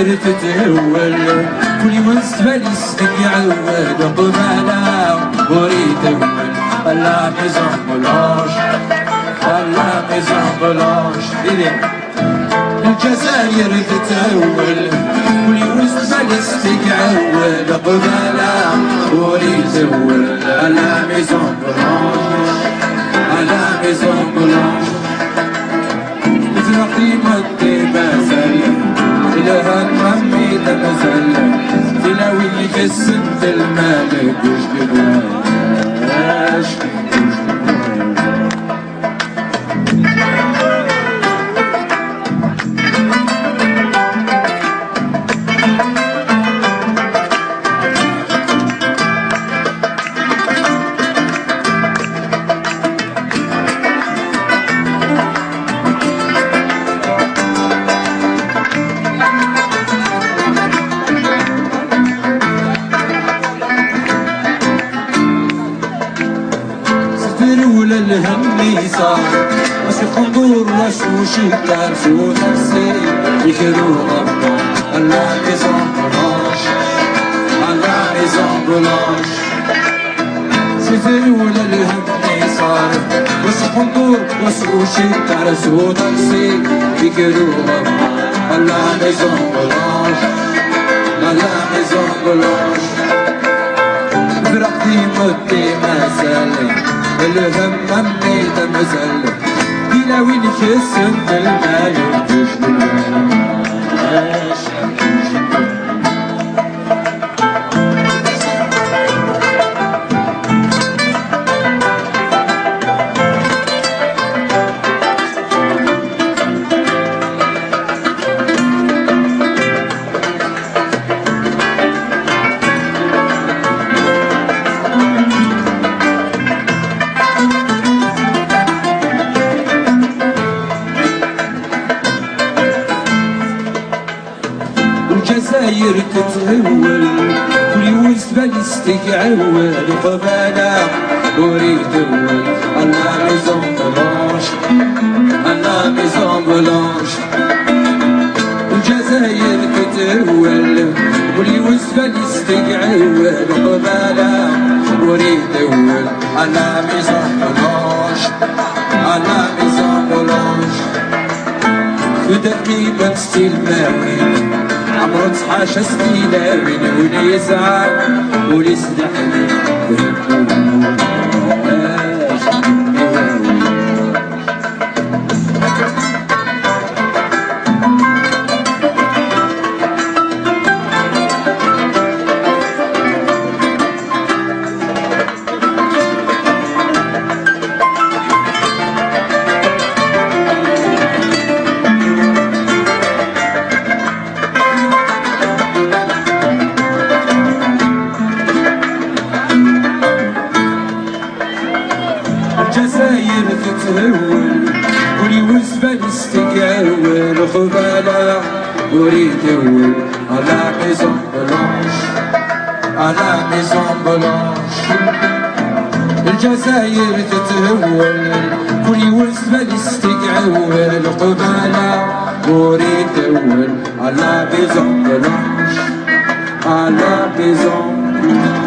الجزائر تتهول كل ونس باليستك يعود قبالة وريد أول لا ميزون بلاش لا ميزون بلاش الجزائر تتهول كل ونس باليستك يعود قبالة وريد أول لا ميزون بلاش لا ميزون بلاش تنقي مدي مسلم إلها نمي تمسلم تلاوي جسد الملك وش بلاش ولا الهمي صار واش الخمور واش وشكار شو نفسي يكرو غبا لا ميزون بلاش لا ميزون بلاش سيدي ولا الهمي صار واش الخمور واش وشكار شو نفسي يكرو غبا لا ميزون بلاش لا ميزون بلاش فرقتي مدي ما سالي الهم مني تمزل إلى وين كسن في المال الجزائر تتهول كل وسط باليستك عول قبالة وريد أول لا ميزون بلاش لا ميزون بلاش الجزائر تتهول كل وسط باليستك عول قبالة وريد أول لا ميزون بلاش لا ميزون بلاش بدأني بنستي الماوي عمرو حاشا سكينة وين ولي يزعل ولي يسدحني الجزائر تتهول ولي وزبال يستقعول خبالة وريد أول لا ميزون بلاش لا ميزون بلاش الجزائر تتهول ولي وزبال يستقعول خبالة وريد أول لا ميزون بلاش لا ميزون